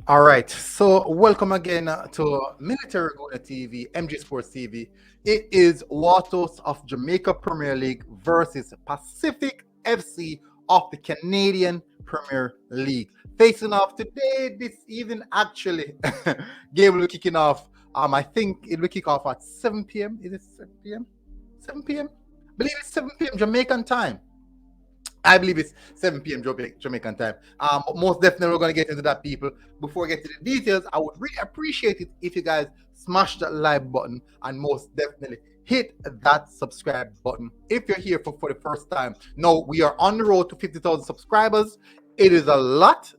All right, so welcome again to Military Guna TV, MG Sports TV. It is Waterhouse of Jamaica Premier League versus Pacific FC of the Canadian Premier League. Facing off today, this evening, actually, game will be kicking off. I think it will kick off at 7 p.m. Is it 7 p.m.? 7 p.m. I believe it's 7 p.m. Jamaican time. I believe it's 7 p.m. Jamaican time. Most definitely, we're going to get into that, people. Before we get to the details, I would really appreciate it if you guys smash that like button and most definitely hit that subscribe button if you're here for the first time. No, we are on the road to 50,000 subscribers. It is a lot.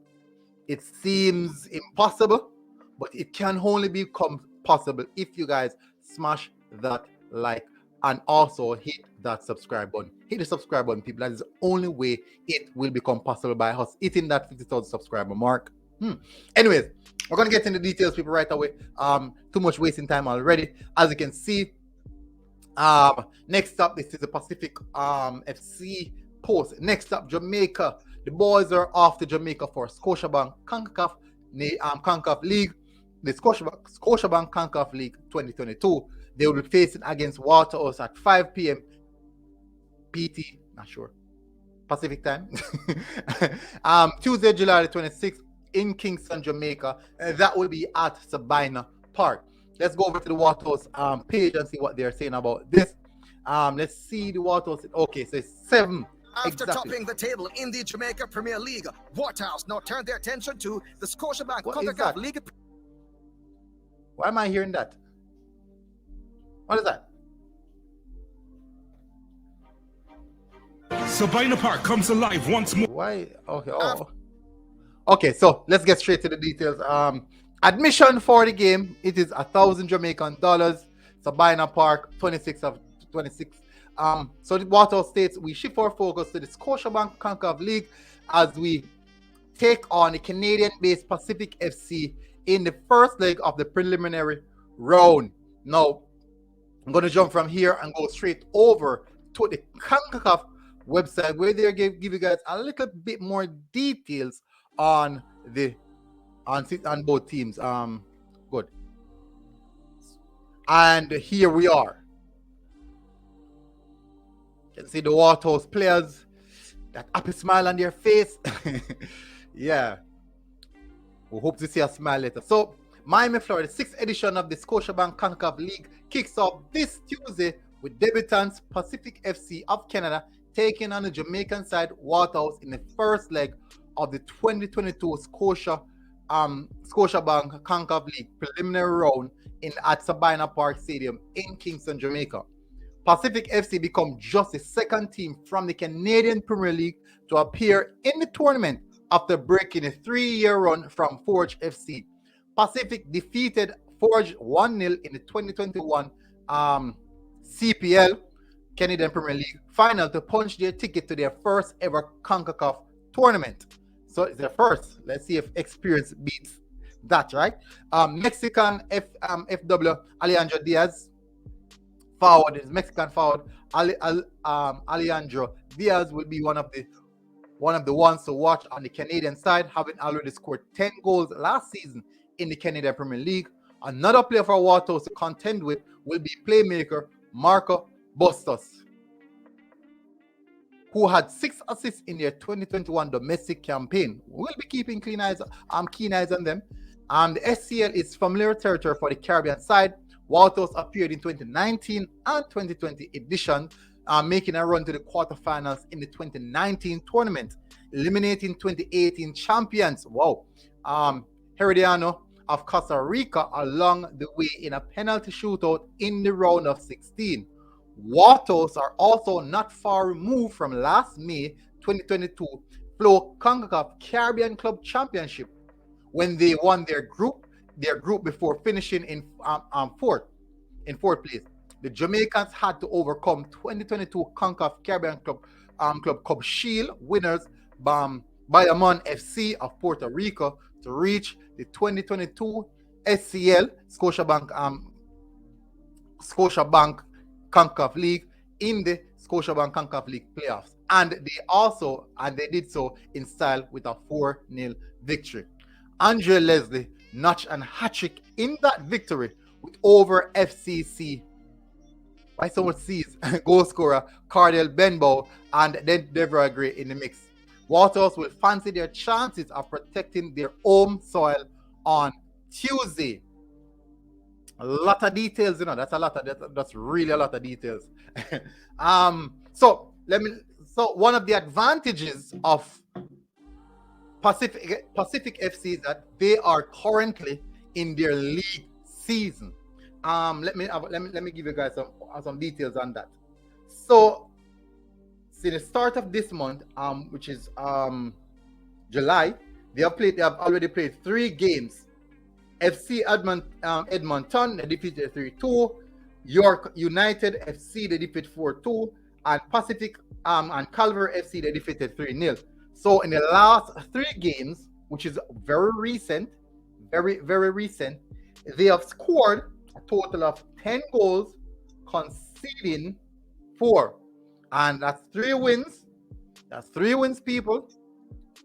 It seems impossible, but it can only become possible if you guys smash that like and also hit that subscribe button. Hit the subscribe button, people. That is the only way it will become possible by us hitting that 50,000 subscriber mark. Anyways, we're going to get into details, people, right away. Too much wasting time already. As you can see, next up, this is the Pacific FC post. Next up, Jamaica. The boys are off to Jamaica for Scotiabank Concacaf League. The Scotiabank Concacaf League 2022. They will be facing against Waterhouse at 5 p.m. PT, not sure, Pacific time. Tuesday, July the 26th in Kingston, Jamaica. That will be at Sabina Park. Let's go over to the Waterhouse page and see what they're saying about this. Let's see the Waterhouse. Okay, so it's 7. After topping the table in the Jamaica Premier League, Waterhouse now turned their attention to the Scotiabank Concacaf League. Why am I hearing that? What is that? Sabina Park comes alive once more. Why? Okay. Okay, so let's get straight to the details. Admission for the game, it is 1,000 Jamaican dollars. Sabina Park, 26 of 26. So the Waterhouse states we shift our focus to the Scotiabank Concacaf League as we take on the Canadian-based Pacific FC in the first leg of the preliminary round. Now, I'm going to jump from here and go straight over to the CONCACAF website where they give you guys a little bit more details on both teams. Good. And here we are. You can see the Waterhouse players, that happy smile on their face. Yeah. We hope to see a smile later. So, Miami, Florida, 6th edition of the Scotiabank Concacaf League kicks off this Tuesday with debutants Pacific FC of Canada taking on the Jamaican side Waterhouse in the first leg of the 2022 Scotiabank Concacaf League preliminary round at Sabina Park Stadium in Kingston, Jamaica. Pacific FC become just the second team from the Canadian Premier League to appear in the tournament after breaking a 3-year run from Forge FC. Pacific defeated Forge 1-0 in the 2021 CPL, Canadian Premier League, final to punch their ticket to their first ever CONCACAF tournament. So it's their first. Let's see if experience beats that, right? Mexican FW Alejandro Diaz forward, is Mexican forward Alejandro Diaz will be one of the ones to watch on the Canadian side, having already scored 10 goals last season in the Canadian Premier League. Another player for Waterhouse to contend with will be playmaker Marco Bustos, who had 6 assists in their 2021 domestic campaign. We'll be keeping keen eyes on them. The SCL is familiar territory for the Caribbean side. Waterhouse appeared in 2019 and 2020 edition, making a run to the quarterfinals in the 2019 tournament, eliminating 2018 champions. Wow. Herediano of Costa Rica along the way in a penalty shootout in the round of 16. Waterhouse are also not far removed from last May 2022 Flow CONCACAF Caribbean Club Championship when they won their group before finishing in fourth place. The Jamaicans had to overcome 2022 CONCACAF Caribbean Club Cup Shield winners Bayamon FC of Puerto Rico to reach the 2022 SCL Scotiabank CONCACAF League in the Scotiabank CONCACAF League playoffs, and they did so in style with a 4-0 victory. Andre Leslie notched an hat-trick in that victory with over FCC. Why so much C's? Goal scorer Cardell Benbow and then Deborah Gray in the mix. Waterhouse will fancy their chances of protecting their home soil on Tuesday. A lot of details, that's a lot of that's really a lot of details. So one of the advantages of Pacific FC is that they are currently in their league season. Let me give you guys some details on that. So since the start of this month, which is July, they have already played 3 games. FC Edmonton, they defeated 3-2. York United FC, they defeated 4-2. And Pacific and Calvary FC, they defeated 3-0. So in the last 3 games, which is very recent, very, very recent, they have scored a total of 10 goals, conceding 4. And that's 3 wins. That's 3 wins, people.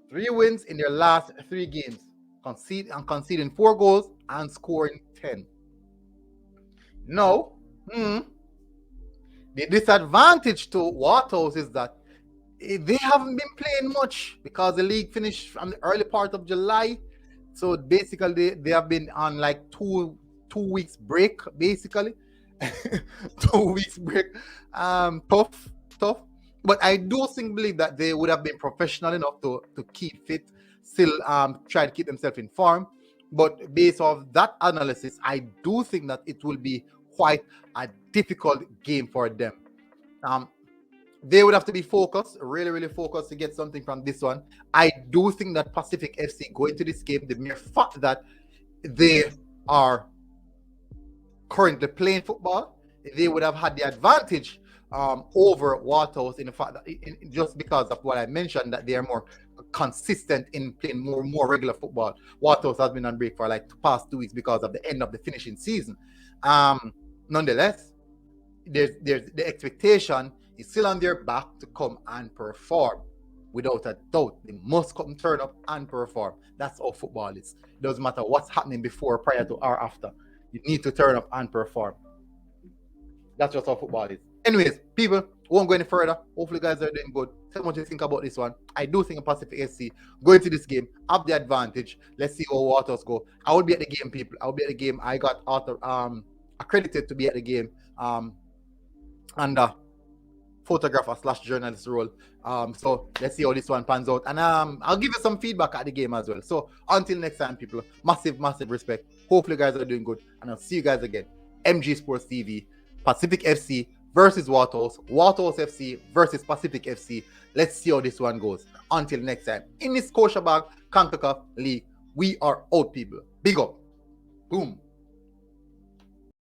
3 wins in their last 3 games. Conceding 4 goals and scoring 10. Now, the disadvantage to Waterhouse is that they haven't been playing much because the league finished from the early part of July. So basically, they have been on like 2 weeks break, basically. 2 weeks break. Tough. But I do believe that they would have been professional enough to keep fit, still try to keep themselves informed. But based off that analysis, I do think that it will be quite a difficult game for them. They would have to be focused, really, really focused to get something from this one. I do think that Pacific FC going to this game, the mere fact that they are currently playing football, they would have had the advantage over Waterhouse in the fact that just because of what I mentioned, that they are more consistent in playing more regular football. Waterhouse has been on break for like the past 2 weeks because of the end of the finishing season. Nonetheless, there's the expectation is still on their back to come and perform. Without a doubt, they must come turn up and perform. That's how football is. It doesn't matter what's happening before, prior to, or after. You need to turn up and perform. That's just how football is. Anyways, people, won't go any further. Hopefully, you guys are doing good. Tell me what you think about this one. I do think Pacific SC going to this game have the advantage. Let's see how Waterhouse go. I will be at the game, people. I will be at the game. I got accredited to be at the game. Under photographer / journalist role. So let's see how this one pans out. And I'll give you some feedback at the game as well. So until next time, people, massive respect. Hopefully, you guys are doing good. And I'll see you guys again. MG Sports TV, Pacific FC versus Waterhouse. Waterhouse FC versus Pacific FC. Let's see how this one goes. Until next time. In this Scotiabank Concacaf League, we are out, people. Big up. Boom.